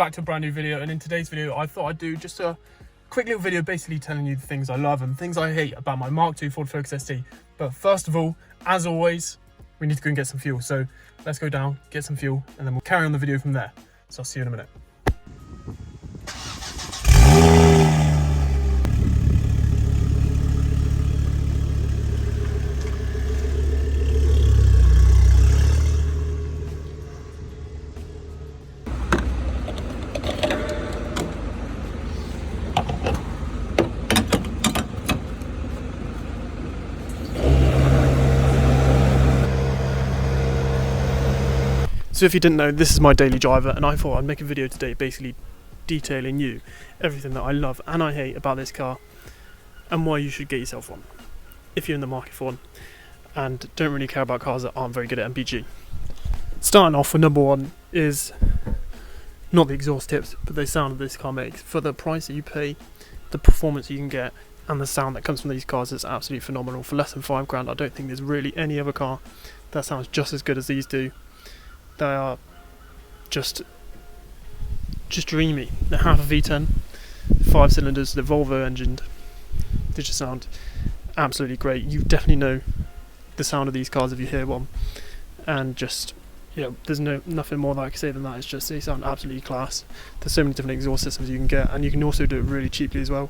back to a brand new video, and in today's video I thought I'd do just a quick little video basically telling you the things I love and things I hate about my Mark II Ford Focus ST. But first of all, as always, we need to go and get some fuel. So let's go down, get some fuel, and then we'll carry on the video from there. So I'll see you in a minute. So if you didn't know, this is my daily driver, and I thought I'd make a video today basically detailing you everything that I love and I hate about this car and why you should get yourself one if you're in the market for one and don't really care about cars that aren't very good at MPG. Starting off with number one is not the exhaust tips, but the sound that this car makes. For the price that you pay, the performance you can get and the sound that comes from these cars is absolutely phenomenal. For less than £5,000, I don't think there's really any other car that sounds just as good as these do. They are just dreamy. They're half a V10, 5 cylinders, they're Volvo engined. They just sound absolutely great. You definitely know the sound of these cars if you hear one, and just, yeah, there's nothing more that I can say than that. It's just, they sound absolutely class. There's so many different exhaust systems you can get, and you can also do it really cheaply as well.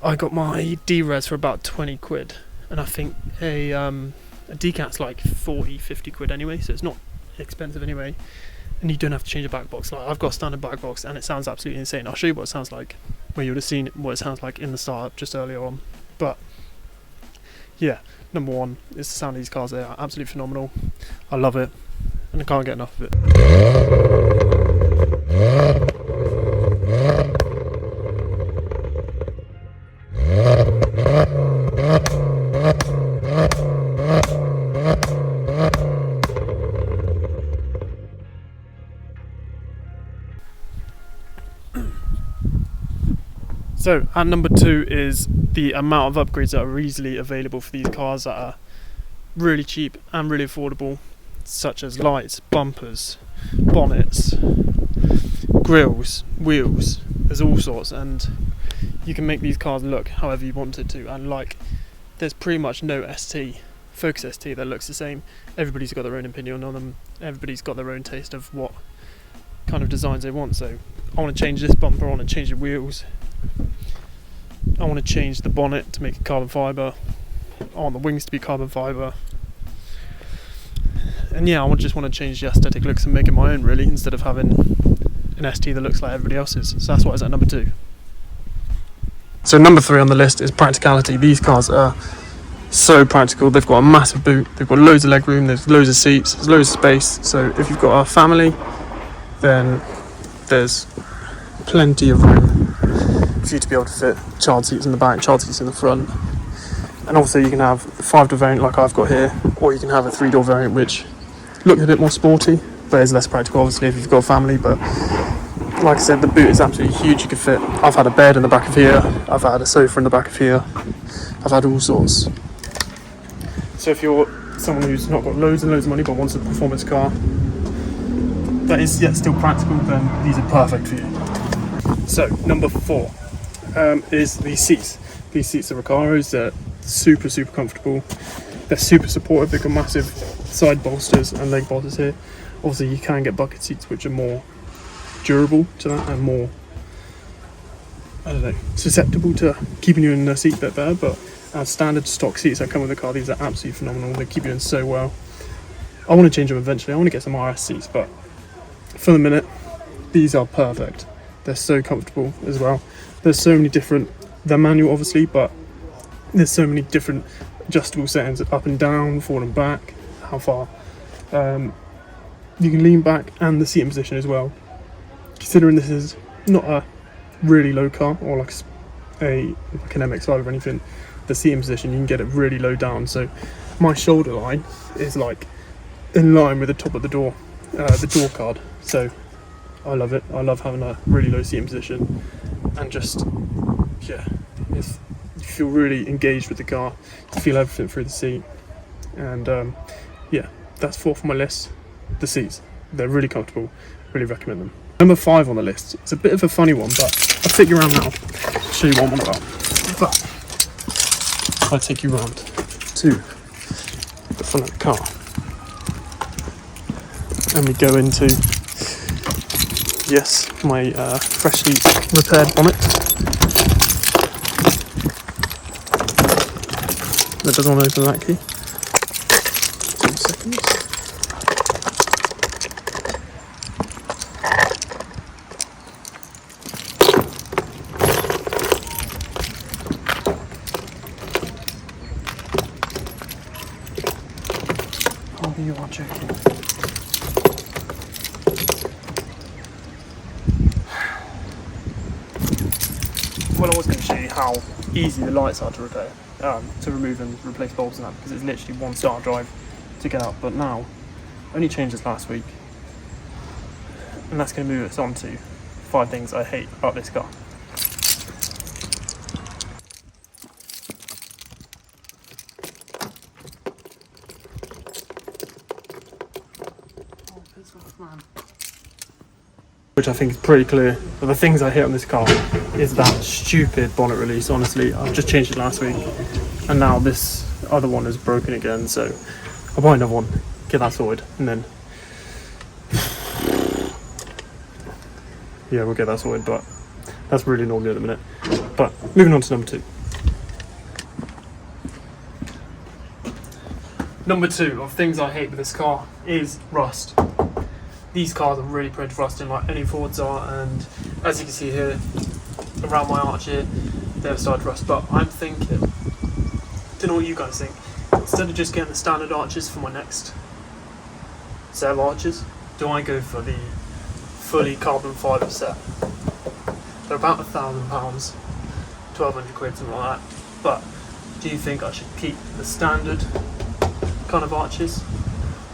I got my D-Res for about 20 quid, and I think a decat's like 40-50 quid anyway, so it's not expensive anyway, and you don't have to change a back box. Like, I've got a standard back box and it sounds absolutely insane. I'll show you what it sounds like when you would have seen what it sounds like in the startup just earlier on. But yeah, number one is the sound of these cars. They are absolutely phenomenal. I love it and I can't get enough of it. So at number two is the amount of upgrades that are easily available for these cars that are really cheap and really affordable, such as lights, bumpers, bonnets, grills, wheels. There's all sorts, and you can make these cars look however you want it to. And like, there's pretty much no Focus ST that looks the same. Everybody's got their own opinion on them. Everybody's got their own taste of what kind of designs they want. So I want to change this bumper, I want to change the wheels, I want to change the bonnet to make it carbon fibre, I want the wings to be carbon fibre, and yeah, I just want to change the aesthetic looks and make it my own really, instead of having an ST that looks like everybody else's. So that's why it's at number two. So number three on the list is Practicality. These cars are so practical. They've got a massive boot, they've got loads of leg room, there's loads of seats, there's loads of space. So if you've got a family, then there's plenty of room for you to be able to fit child seats in the back, child seats in the front. And also you can have the 5-door variant like I've got here, or you can have a 3-door variant which looks a bit more sporty but is less practical obviously if you've got a family. But like I said, the boot is absolutely huge. You can fit, I've had a bed in the back of here, I've had a sofa in the back of here, I've had all sorts. So if you're someone who's not got loads and loads of money but wants a performance car that is yet still practical, then these are perfect for you. So number four is these seats. These seats are Recaros. They're super comfortable. They're super supportive. They've got massive side bolsters and leg bolsters here. Obviously you can get bucket seats which are more durable to that and more, I don't know, susceptible to keeping you in the seat a bit better, but as standard stock seats that come with the car, these are absolutely phenomenal. They keep you in so well. I want to change them eventually. I want to get some RS seats, but for the minute these are perfect. They're so comfortable as well. There's so many different, they're manual obviously, but there's so many different adjustable settings, up and down, forward and back, how far you can lean back, and the seating position as well. Considering this is not a really low car or like an MX5 or anything, the seating position you can get it really low down, so my shoulder line is like in line with the top of the door card. So I love it. I love having a really low seating position, and just, yeah, you feel really engaged with the car. You feel everything through the seat, and yeah, that's fourth on my list. The seats, they're really comfortable. Really recommend them. Number 5 on the list. It's a bit of a funny one, but I'll take you around now. I'll show you what I'm on about. But I'll take you around to the front of the car. And we go into, yes, my freshly repaired bonnet. That doesn't want to open that key. 2 seconds. Oh, you are joking. Well, I was going to show you how easy the lights are to repair, to remove and replace bulbs and that, because it's literally one start drive to get up. But now, only changed this last week, and that's going to move us on to 5 things I hate about this car. Which I think is pretty clear. But the things I hate on this car is that stupid bonnet release. Honestly, I've just changed it last week, and now this other one is broken again. So I'll buy another one, get that sorted, and then yeah, we'll get that sorted. But that's really normal at the minute. But moving on to number 2. Number 2 of things I hate with this car is rust. These cars are really prone to rusting, like any Fords are, and as you can see here, around my arch here, they've started to rust. But I'm thinking, don't know what you guys think, instead of just getting the standard arches for my next set of arches, do I go for the fully carbon fibre set? They're about £1,000, 1,200 quid, something like that. But do you think I should keep the standard kind of arches,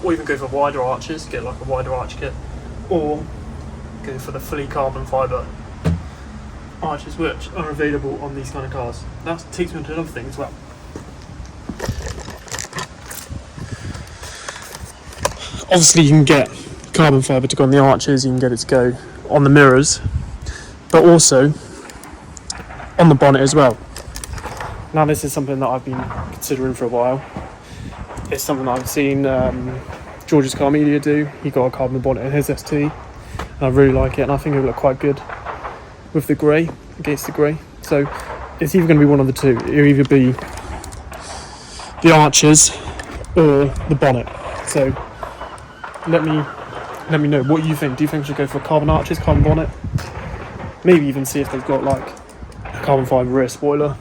or even go for wider arches, get like a wider arch kit, or go for the fully carbon fibre arches, which are available on these kind of cars? That takes me into another thing as well. Obviously you can get carbon fibre to go on the arches, you can get it to go on the mirrors, but also on the bonnet as well. Now this is something that I've been considering for a while. It's something that I've seen George's Car Media do. He got a carbon bonnet in his ST, and I really like it, and I think it would look quite good with the grey, against the grey. So it's either going to be one of the two. It'll either be the arches or the bonnet. So let me know what you think. Do you think we should go for carbon arches, carbon bonnet? Maybe even see if they've got like a carbon fibre rear spoiler,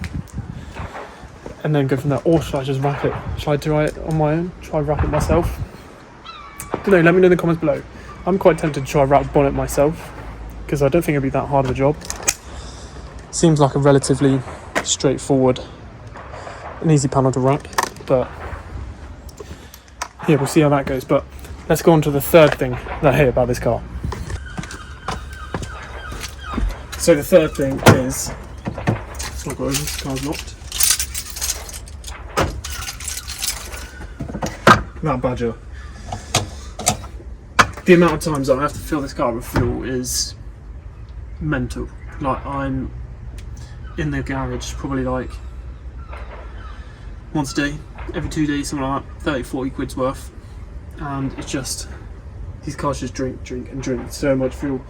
and then go from there. Or should I just wrap it? Should I try it on my own? Try wrap it myself? Don't know, let me know in the comments below. I'm quite tempted to try wrap the bonnet myself, because I don't think it'll be that hard of a job. Seems like a relatively straightforward and easy panel to wrap, but yeah, we'll see how that goes. But let's go on to the 3rd thing that I hate about this car. So the 3rd thing is, it's not got over, this car's locked. That badger. The amount of times I have to fill this car with fuel is mental. Like, I'm in the garage probably like once a day, every 2 days, something like that, 30, 40 quid's worth. And it's just, these cars just drink so much fuel.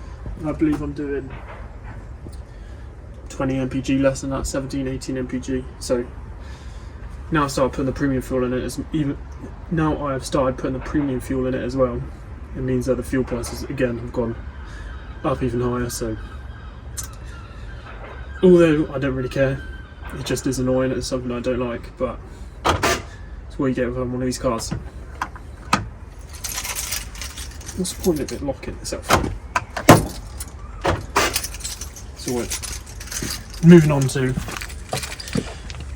And I believe I'm doing 20 mpg less than that, 17, 18 mpg. So now I've started putting the premium fuel in it, as well. It means that the fuel prices again have gone up even higher. So although I don't really care, it just is annoying. It's something I don't like, but it's what you get with one of these cars. What's the point of it locking itself? So moving on to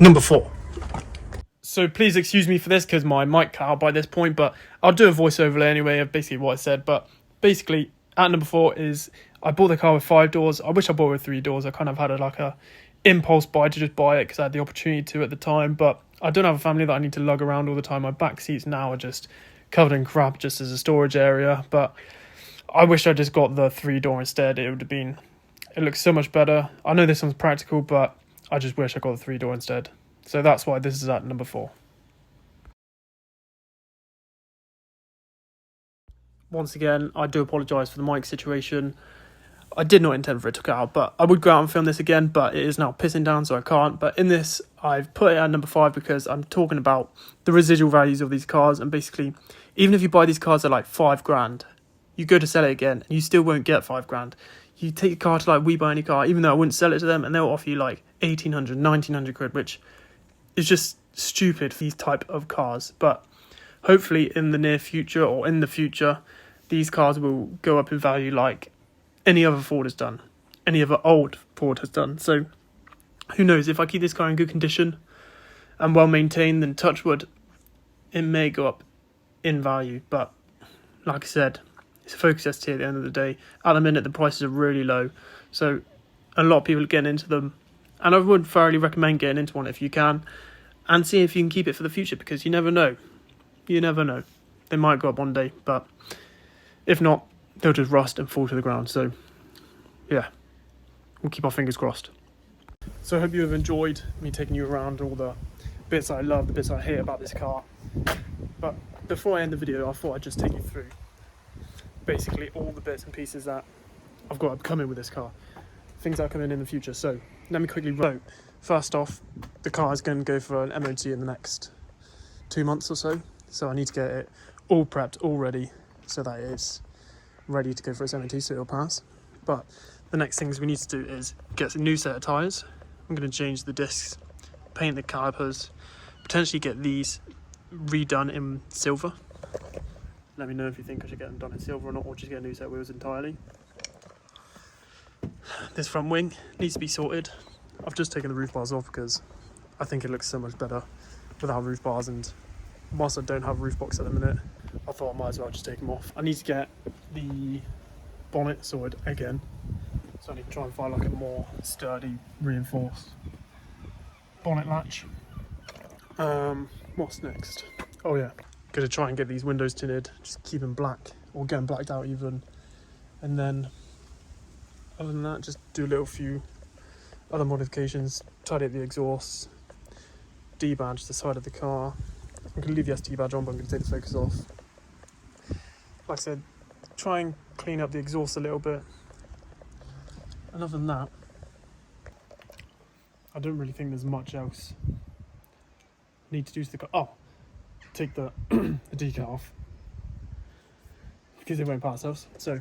number 4. So please excuse me for this, because my mic cut out by this point, but I'll do a voice overlay anyway of basically what I said. But basically, at number 4 is, I bought the car with 5 doors. I wish I bought it with 3 doors. I kind of had a impulse buy to just buy it because I had the opportunity to at the time. But I don't have a family that I need to lug around all the time. My back seats now are just covered in crap just as a storage area. But I wish I just got the 3-door instead. It looks so much better. I know this one's practical, but I just wish I got the 3-door instead. So that's why this is at number 4. Once again, I do apologise for the mic situation. I did not intend for it to cut out, but I would go out and film this again, but it is now pissing down, so I can't. But in this, I've put it at number 5 because I'm talking about the residual values of these cars, and basically, even if you buy these cars at like £5,000, you go to sell it again, and you still won't get £5,000. You take a car to like We Buy Any Car, even though I wouldn't sell it to them, and they'll offer you like 1,800, 1,900 quid, which is just stupid for these type of cars. But hopefully in the near future, or in the future, these cars will go up in value like any other Ford has done, any other old Ford has done. So who knows, if I keep this car in good condition and well maintained, then touch wood, it may go up in value. But like I said, it's a Focus ST at the end of the day. At the minute, the prices are really low, so a lot of people are getting into them, and I would thoroughly recommend getting into one if you can, and see if you can keep it for the future, because you never know. You never know. They might go up one day, but if not, they'll just rust and fall to the ground. So yeah, we'll keep our fingers crossed. So I hope you have enjoyed me taking you around all the bits I love, the bits I hate about this car. But before I end the video, I thought I'd just take you through basically all the bits and pieces that I've got coming with this car, things that are coming in the future. So let me quickly run. First off, the car is going to go for an MOT in the next 2 months or so. So I need to get it all prepped, all ready, so that it is ready to go for its MOT, so it'll pass. But the next things we need to do is get a new set of tyres. I'm going to change the discs, paint the calipers, potentially get these redone in silver. Let me know if you think I should get them done in silver or not, or just get a new set of wheels entirely. This front wing needs to be sorted. I've just taken the roof bars off because I think it looks so much better without roof bars, and whilst I don't have a roof box at the minute, I thought I might as well just take them off. I need to get the bonnet sorted again, so I need to try and find like a more sturdy, reinforced bonnet latch. What's next? Oh yeah, gonna try and get these windows tinted, just keep them black, or get them blacked out even, and then other than that, just do a little few other modifications, tidy up the exhausts, debadge the side of the car. I'm going to leave the ST badge on, but I'm going to take the Focus off. Like I said, try and clean up the exhaust a little bit. And other than that, I don't really think there's much else I need to do to the car. Oh, take the, the decal off, because it won't pass us. So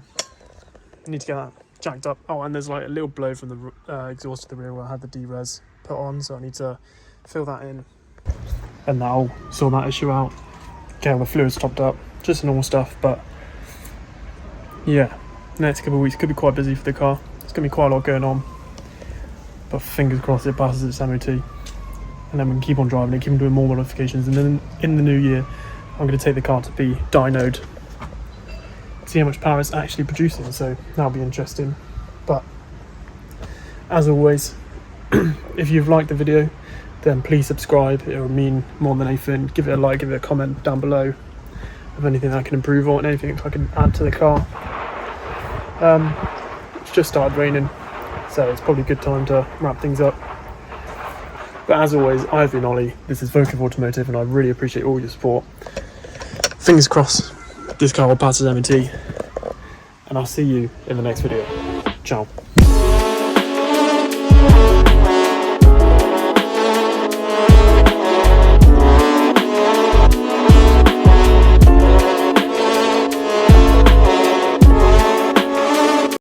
I need to get that jacked up. Oh, and there's like a little blow from the exhaust to the rear where I had the D-Res put on, so I need to fill that in. And that'll sort that issue out, get all the fluids topped up, just normal stuff. But yeah, next couple of weeks could be quite busy for the car. There's going to be quite a lot going on, but fingers crossed it passes its MOT, and then we can keep on driving it, keep on doing more modifications, and then in the new year I'm going to take the car to be dynoed, see how much power it's actually producing, so that'll be interesting. But as always, if you've liked the video, then please subscribe. It will mean more than anything. Give it a like, give it a comment down below of anything I can improve on, anything I can add to the car. It's just started raining, so it's probably a good time to wrap things up. But as always, I've been Ollie, this is Vokevvautomotiv, and I really appreciate all your support. Fingers crossed this car will pass its MOT, and I'll see you in the next video. Ciao.